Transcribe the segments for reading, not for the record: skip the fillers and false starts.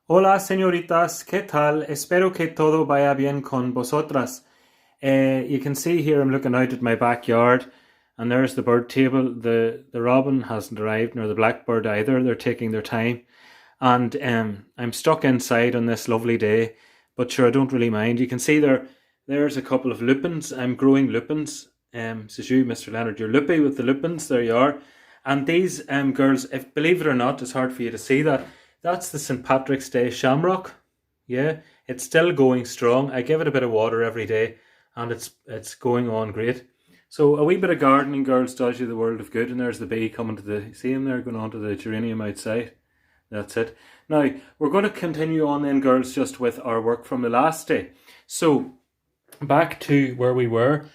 Hola, señoritas, ¿qué tal? Espero que todo vaya bien con vosotras. You can see here I'm looking out at my backyard, and there's the bird table. The robin hasn't arrived, nor the blackbird either. They're taking their time. And I'm stuck inside on this lovely day, but sure, I don't really mind. You can see there's a couple of lupins. I'm growing lupins. Says you, Mr. Leonard, you're loopy with the lupins. There you are. And these girls, if believe it or not, it's hard for you to see that. That's the St. Patrick's Day shamrock. Yeah, it's still going strong. I give it a bit of water every day, and it's going on great. So a wee bit of gardening, girls, does you the world of good. And there's the bee coming to the, see him there going on to the geranium outside. That's it. Now, we're going to continue on then, girls, just with our work from the last day. So, back to where we were.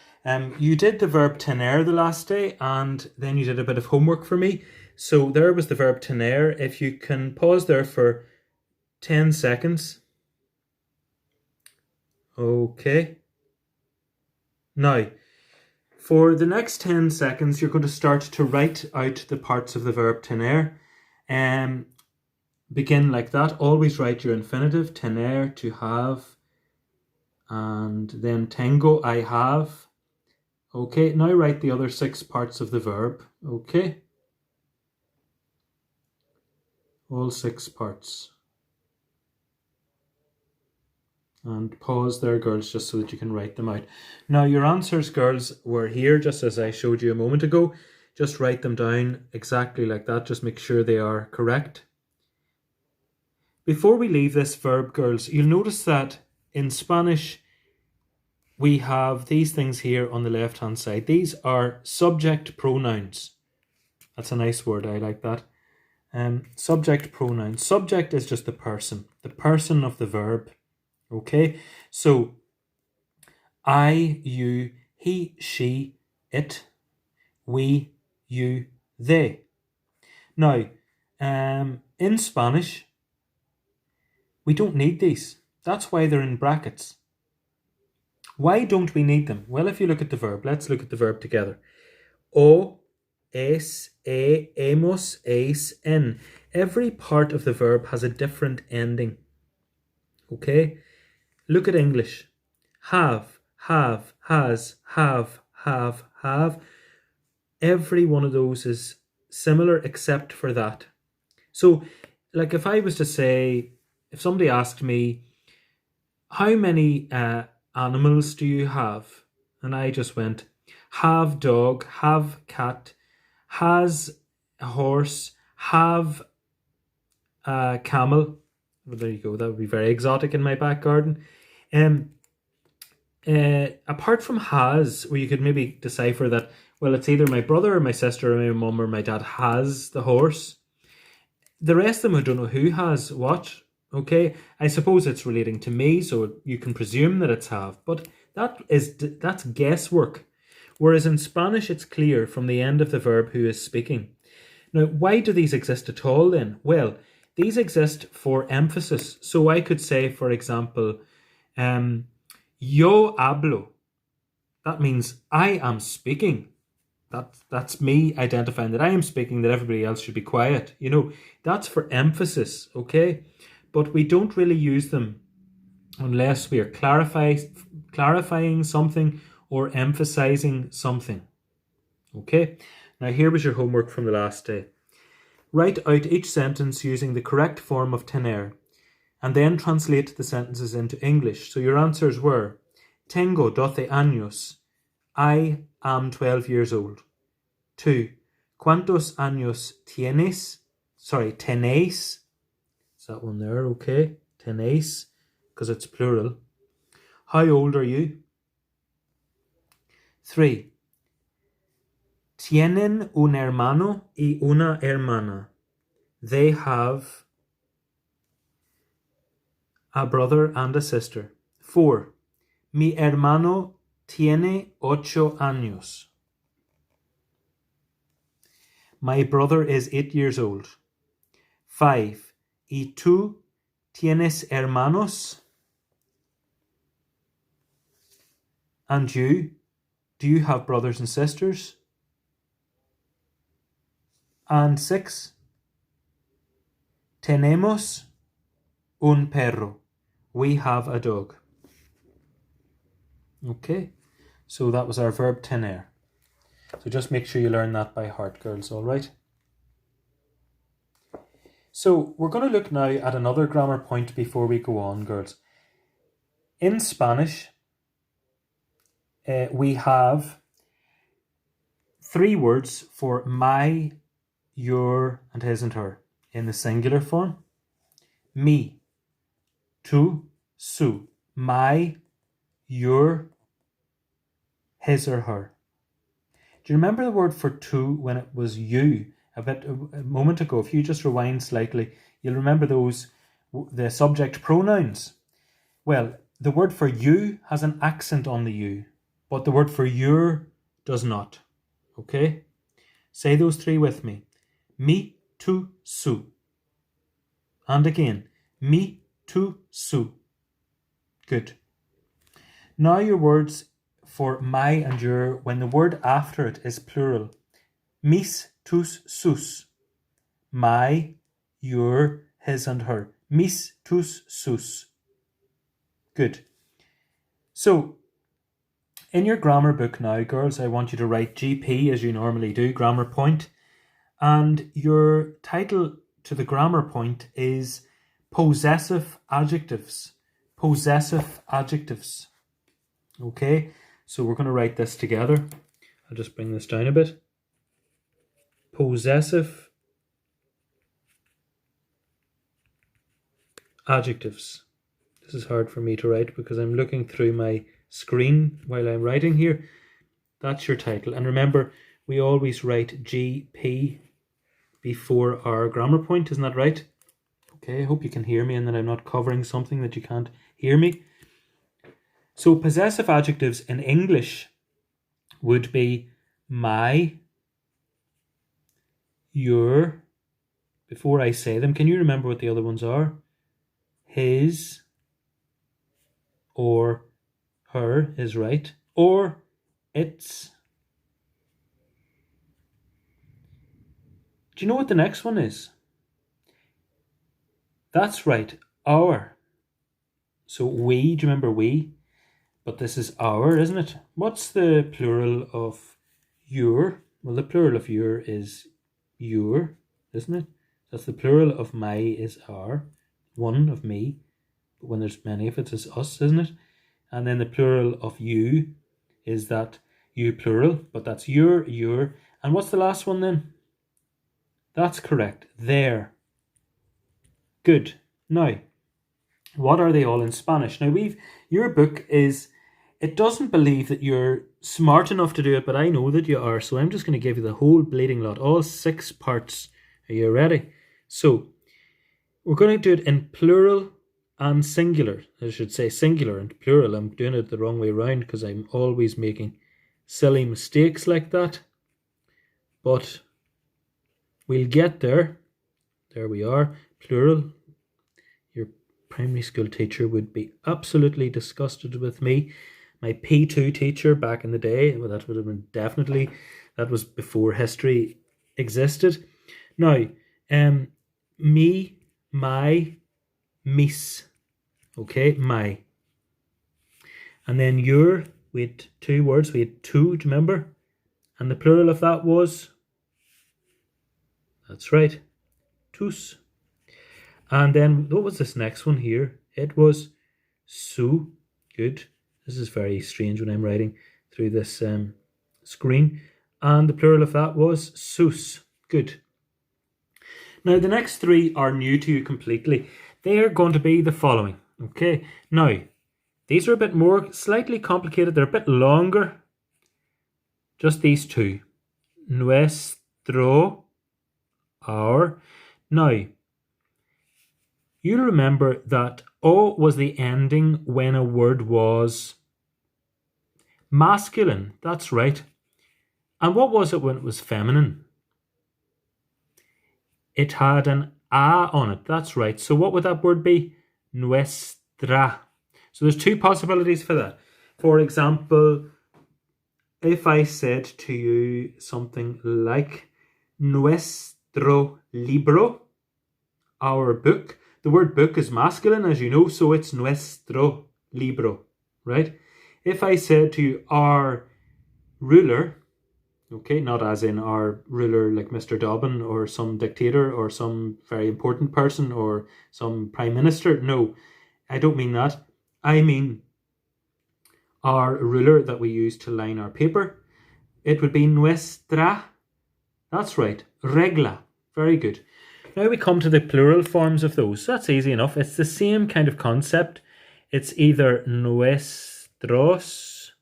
You did the verb tener the last day, and then you did a bit of homework for me. So, there was the verb tener. If you can pause there for 10 seconds. Okay. Now, for the next 10 seconds, you're going to start to write out the parts of the verb tener. Begin like that. Always write your infinitive. Tener, to have. And then tengo, I have. Okay, now write the other 6 parts of the verb. Okay. All 6 parts. And pause there, girls, just so that you can write them out. Now, your answers, girls, were here, just as I showed you a moment ago. Just write them down exactly like that. Just make sure they are correct. Before we leave this verb, girls, you'll notice that in Spanish, we have these things here on the left-hand side. These are subject pronouns. That's a nice word. I like that. Subject pronouns. Subject is just the person of the verb. Okay, so I, you, he, she, it, we, you, they. Now, in Spanish, we don't need these. That's why they're in brackets. Why don't we need them? Well, if you look at the verb, let's look at the verb together. O, es, hemos, es, en. Every part of the verb has a different ending. Okay? Look at English. Have, has, have. Every one of those is similar except for that. So, like if I was to say, if somebody asked me, how many animals do you have? And I just went, have dog, have cat, has a horse, have a camel. Well, there you go. That would be very exotic in my back garden. Apart from has, where you could maybe decipher that, well, it's either my brother or my sister or my mum or my dad has the horse. The rest of them, I don't know who has what. Okay, I suppose it's relating to me, so you can presume that it's have, but that's guesswork. Whereas in Spanish, it's clear from the end of the verb who is speaking. Now, why do these exist at all then? Well, these exist for emphasis. So I could say, for example, yo hablo. That means I am speaking. That's me identifying that I am speaking, that everybody else should be quiet. You know, that's for emphasis, okay? But we don't really use them unless we are clarifying something or emphasizing something. Okay? Now here was your homework from the last day. Write out each sentence using the correct form of tener and then translate the sentences into English. So your answers were, Tengo 12 años. I am 12 years old. 2. ¿Cuántos años tienes? Tenéis. Is that one there? Okay. Tenéis, because it's plural. How old are you? 3. Tienen un hermano y una hermana. They have a brother and a sister. 4. Mi hermano tiene 8 años. My brother is 8 years old. 5. ¿Y tú tienes hermanos? And you? Do you have brothers and sisters? And 6. Tenemos un perro. We have a dog. Okay, so that was our verb tener. So just make sure you learn that by heart, girls, all right? So we're going to look now at another grammar point before we go on, girls. In Spanish, we have 3 words for my, your, and his and her in the singular form. Mi, tu, su. My, your, his or her. Do you remember the word for tu when it was you a moment ago? If you just rewind slightly, you'll remember the subject pronouns. Well, the word for you has an accent on the you, but the word for your does not. Okay? Say those 3 with me. Mi, tu, su. And again, mi, tu, su. Good. Now your words for my and your, when the word after it is plural. Mis, tus, sus. My, your, his and her. Mis, tus, sus. Good. So, in your grammar book now, girls, I want you to write GP as you normally do, grammar point. And your title to the grammar point is possessive adjectives. Possessive adjectives. Okay, so we're going to write this together. I'll just bring this down a bit. Possessive adjectives. This is hard for me to write because I'm looking through my screen while I'm writing here. That's your title. And remember, we always write GP before our grammar point, isn't that right? Okay, I hope you can hear me and that I'm not covering something that you can't hear me. So possessive adjectives in English would be my, your, before I say them, can you remember what the other ones are? His or her is right, or its. Do you know what the next one is? That's right, our. So we, do you remember we? But this is our, isn't it? What's the plural of your? Well, the plural of your is your, isn't it? That's the plural of my is our. One of me. But when there's many of it, it's us, isn't it? And then the plural of you is that you plural, but that's your. And what's the last one then? That's correct. Their. Good. Now, what are they all in Spanish? Now, your book is, it doesn't believe that you're smart enough to do it, but I know that you are, so I'm just going to give you the whole bleeding lot, all 6 parts. Are you ready? So, we're going to do it in plural and singular. I should say singular and plural. I'm doing it the wrong way around because I'm always making silly mistakes like that. But we'll get there. There we are. Plural. Your primary school teacher would be absolutely disgusted with me. My P2 teacher back in the day, well, that would have been definitely, that was before history existed. Now, me, my, mis. Okay, my. And then your, we had 2 words. We had 2, do you remember? And the plural of that was, that's right, tus. And then, what was this next one here? It was su. Good. This is very strange when I'm writing through this screen. And the plural of that was sus. Good. Now, the next 3 are new to you completely. They are going to be the following. Okay. Now, these are a bit more, slightly complicated. They're a bit longer. Just these 2. Nuestro, our. Now, you'll remember that O was the ending when a word was masculine. That's right. And what was it when it was feminine? It had an A on it. That's right. So what would that word be? Nuestra. So there's 2 possibilities for that. For example, if I said to you something like nuestro libro, our book. The word book is masculine, as you know, so it's nuestro libro, right? If I said to you, our ruler, okay, not as in our ruler like Mr. Dobbin or some dictator or some very important person or some prime minister. No, I don't mean that. I mean our ruler that we use to line our paper. It would be nuestra. That's right, regla. Very good. Now we come to the plural forms of those. That's easy enough. It's the same kind of concept. It's either nuestros,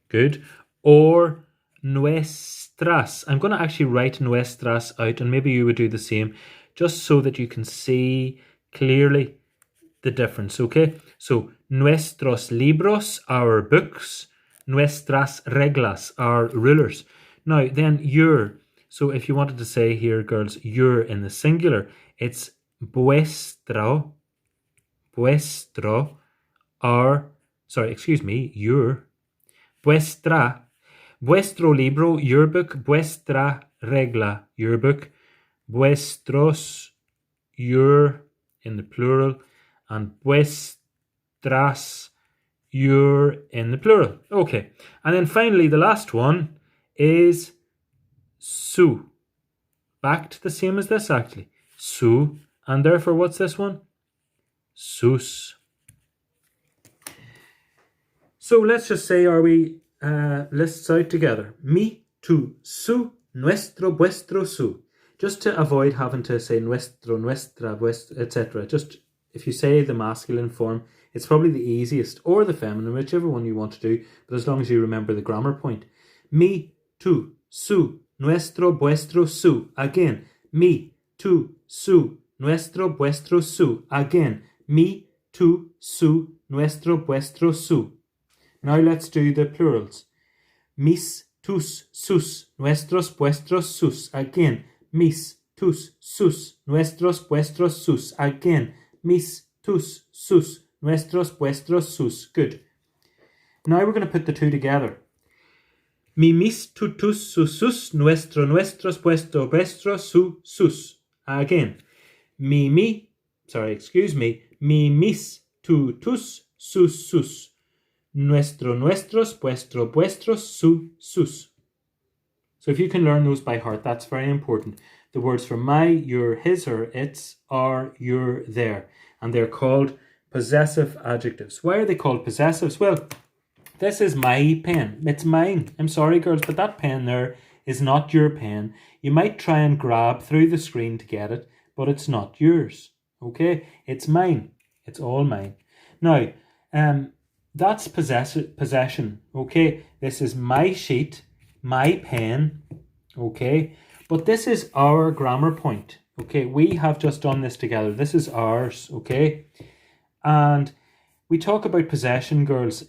good, or nuestras. I'm going to actually write nuestras out, and maybe you would do the same, just so that you can see clearly the difference, okay? So, nuestros libros, our books, nuestras reglas, our rulers. Now, then your. So if you wanted to say here, girls, your in the singular, it's vuestro, your, vuestra, vuestro libro, your book, vuestra regla, your book, vuestros, your in the plural, and vuestras, your in the plural. Okay, and then finally the last one is su. Back to the same as this actually. Su, and therefore what's this one? Sus. So let's just say we lists out together. Mi, tu, su, nuestro, vuestro, su. Just to avoid having to say nuestro, nuestra, vuestra, etc. Just if you say the masculine form, it's probably the easiest, or the feminine, whichever one you want to do, but as long as you remember the grammar point. Mi, tu, su, nuestro, vuestro, su. Again, mi, tu, su, nuestro, vuestro, su. Again, mi, tu, su, nuestro, vuestro, su. Now let's do the plurals. Mis, tus, sus, nuestros, vuestros, sus. Again, mis, tus, sus, nuestros, vuestros, sus. Again, mis, tus, sus, nuestros, vuestros, sus. Good. Now we're going to put the two together. Mi, mis, tu, tus, sus, sus, nuestro, nuestros, vuestro, vuestros, su, sus. Again, mi, mis, tu, tus, sus, sus. Nuestro, nuestros, vuestro, vuestros, su, sus. So if you can learn those by heart, that's very important. The words for my, your, his, her, its, are, your, their. And they're called possessive adjectives. Why are they called possessives? Well, this is my pen. It's mine. I'm sorry, girls, but that pen there is not your pen. You might try and grab through the screen to get it, but it's not yours. Okay? It's mine. It's all mine. Now, that's possession. Okay? This is my sheet, my pen. Okay? But this is our grammar point. Okay? We have just done this together. This is ours. Okay? And we talk about possession, girls.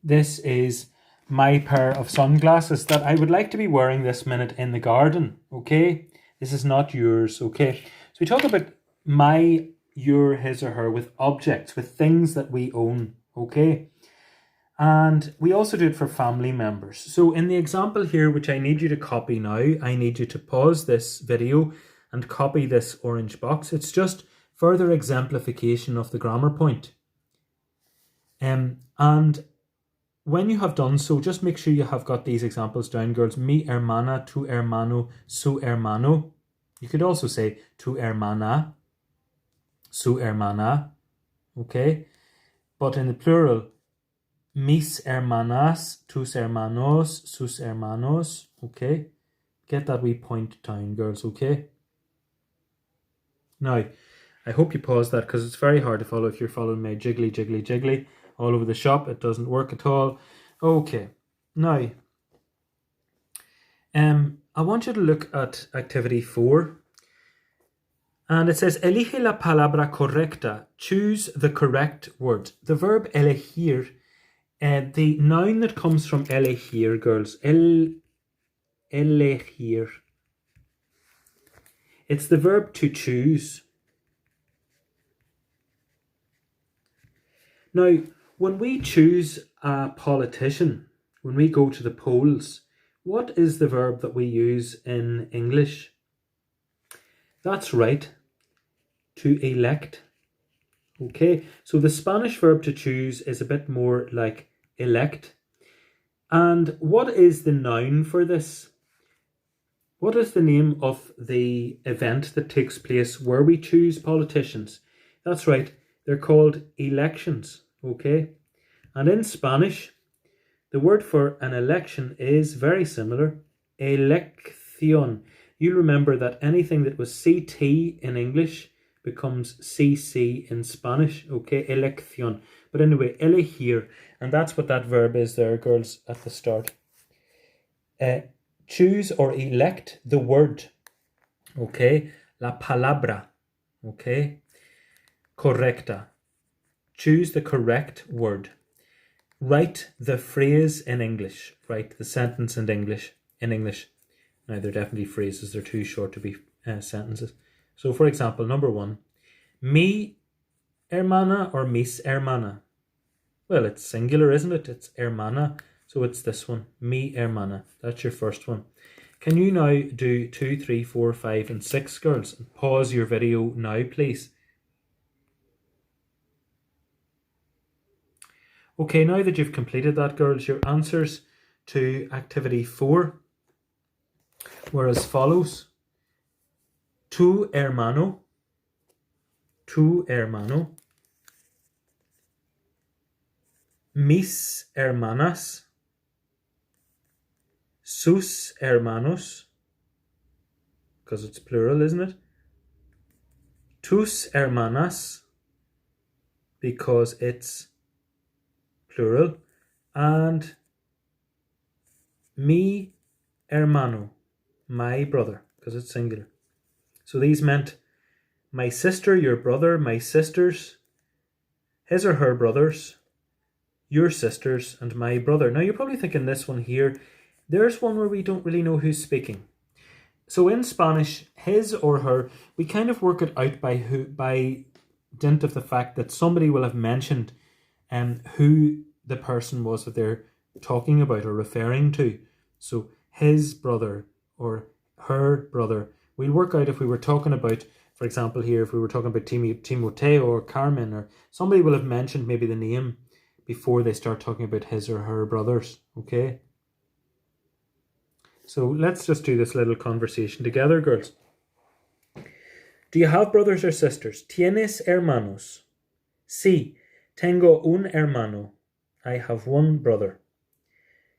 This is my pair of sunglasses that I would like to be wearing this minute in the garden, okay? This is not yours, okay? So we talk about my, your, his or her with objects, with things that we own, okay? And we also do it for family members. So in the example here, which I need you to copy now, I need you to pause this video and copy this orange box. It's just further exemplification of the grammar point. And when you have done so, just make sure you have got these examples down, girls. Mi hermana, tu hermano, su hermano. You could also say tu hermana, su hermana. Okay? But in the plural, mis hermanas, tus hermanos, sus hermanos. Okay? Get that wee point down, girls. Okay? Now, I hope you pause that because it's very hard to follow if you're following my jiggly all over the shop. It doesn't work at all. Okay, now I want you to look at activity 4, and it says elige la palabra correcta. Choose the correct word. The verb elegir, the noun that comes from elegir, girls, elegir. It's the verb to choose. Now, when we choose a politician, when we go to the polls, what is the verb that we use in English? That's right, To elect. Okay, so the Spanish verb to choose is a bit more like elect. And what is the noun for this? What is the name of the event that takes place where we choose politicians? That's right, they're called elections, okay? And in Spanish, the word for an election is very similar, elección. You remember that anything that was CT in English becomes CC in Spanish, okay? Elección. But anyway, elegir, and that's what that verb is there, girls, at the start. Choose or elect the word, okay? La palabra, okay? Correcta. Choose the correct word. Write the phrase in English. Write the sentence in English. Now, they're definitely phrases. They're too short to be sentences. So, for example, number 1. Mi hermana or mis hermana? Well, it's singular, isn't it? It's hermana. So it's this one. Mi hermana. That's your first one. Can you now do 2, 3, 4, 5, and 6, girls? Pause your video now, please. Okay, now that you've completed that, girls, your answers to activity 4 were as follows. Tu hermano, mis hermanas, sus hermanos, because it's plural, isn't it? Tus hermanas, because it's plural, and mi hermano, my brother, because it's singular. So these meant my sister, your brother, my sisters, his or her brothers, your sisters, and my brother. Now you're probably thinking this one here, there's one where we don't really know who's speaking. So in Spanish, his or her, we kind of work it out by dint of the fact that somebody will have mentioned who the person was that they're talking about or referring to. So his brother or her brother. We'll work out if we were talking about, for example here, if we were talking about Timoteo or Carmen, or somebody will have mentioned maybe the name before they start talking about his or her brothers, okay? So let's just do this little conversation together, girls. Do you have brothers or sisters? ¿Tienes hermanos? Sí, tengo un hermano. I have one brother.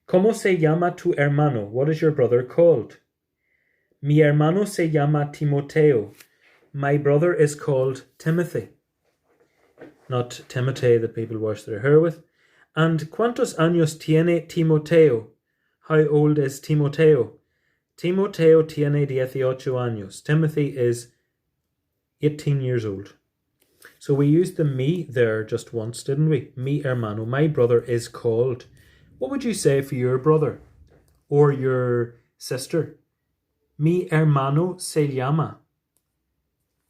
¿Cómo se llama tu hermano? What is your brother called? Mi hermano se llama Timoteo. My brother is called Timothy. Not Timothy that people wash their hair with. And ¿cuántos años tiene Timoteo? How old is Timoteo? Timoteo tiene 18 años. Timothy is 18 years old. So we used the mi there just once, didn't we? Mi hermano. My brother is called. What would you say for your brother or your sister? Mi hermano se llama.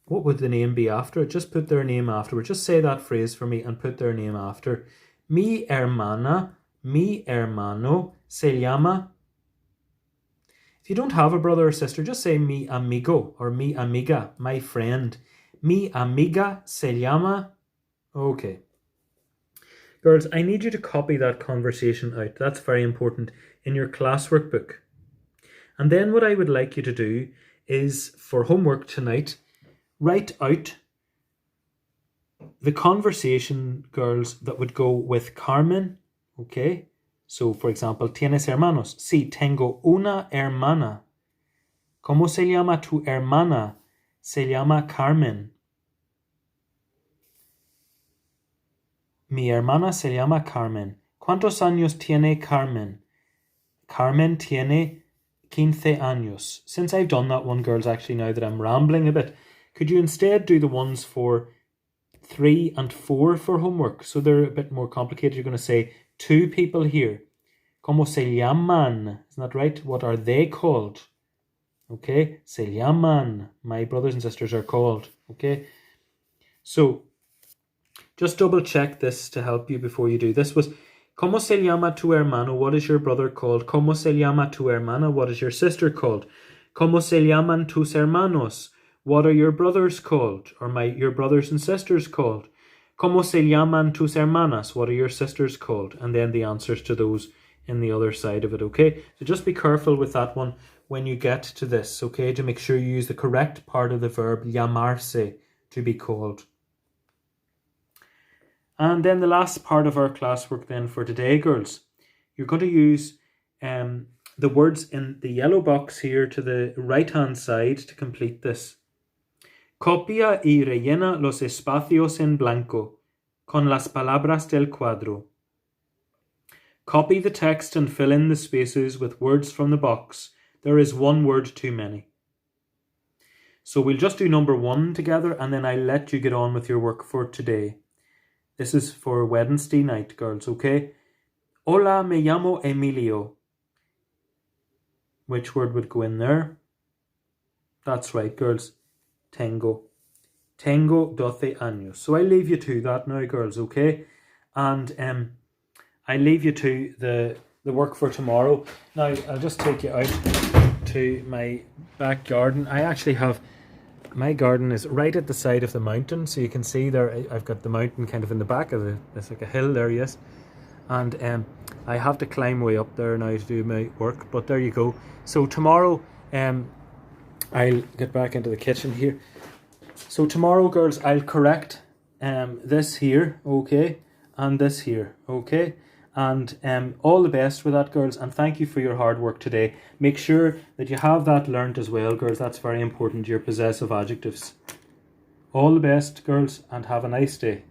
What would the name be after it? Just put their name afterwards. Just say that phrase for me and put their name after. Mi hermana, mi hermano se llama. If you don't have a brother or sister, just say mi amigo or mi amiga, my friend. Mi amiga se llama. Okay. Girls, I need you to copy that conversation out. That's very important in your classwork book. And then what I would like you to do is, for homework tonight, write out the conversation, girls, that would go with Carmen, okay? So, for example, ¿tienes hermanos? Sí, tengo una hermana. ¿Cómo se llama tu hermana? Se llama Carmen. Mi hermana se llama Carmen. ¿Cuántos años tiene Carmen? Carmen tiene 15 años. Since I've done that one, girls, actually, now that I'm rambling a bit, could you instead do the ones for 3 and 4 for homework? So they're a bit more complicated. You're going to say 2 people here. ¿Cómo se llaman? Isn't that right? What are they called? Okay, se llaman. My brothers and sisters are called. Okay, so just double check this to help you before you do. This was, ¿Cómo se llama tu hermano? What is your brother called? ¿Cómo se llama tu hermana? What is your sister called? ¿Cómo se llaman tus hermanos? What are your brothers called? Or your brothers and sisters called? ¿Cómo se llaman tus hermanas? What are your sisters called? And then the answers to those in the other side of it, okay? So just be careful with that one when you get to this, okay? To make sure you use the correct part of the verb llamarse, to be called. And then the last part of our classwork then for today, girls. You're going to use the words in the yellow box here to the right-hand side to complete this. Copia y rellena los espacios en blanco con las palabras del cuadro. Copy the text and fill in the spaces with words from the box. There is one word too many. So we'll just do number 1 together, and then I'll let you get on with your work for today. This is for Wednesday night, girls, okay? Hola, me llamo Emilio. Which word would go in there? That's right, girls. Tengo 12 años. So I'll leave you to that now, girls, okay? And I leave you to the work for tomorrow. Now, I'll just take you out to my back garden. I actually have, my garden is right at the side of the mountain. So you can see there, I've got the mountain kind of in the back of it. There's like a hill there, yes. And I have to climb way up there now to do my work. But there you go. So tomorrow, I'll get back into the kitchen here. So tomorrow, girls, I'll correct this here, okay, and this here, okay, and all the best with that, girls, and thank you for your hard work today. Make sure that you have that learnt as well, girls. That's very important, your possessive adjectives. All the best, girls, and have a nice day.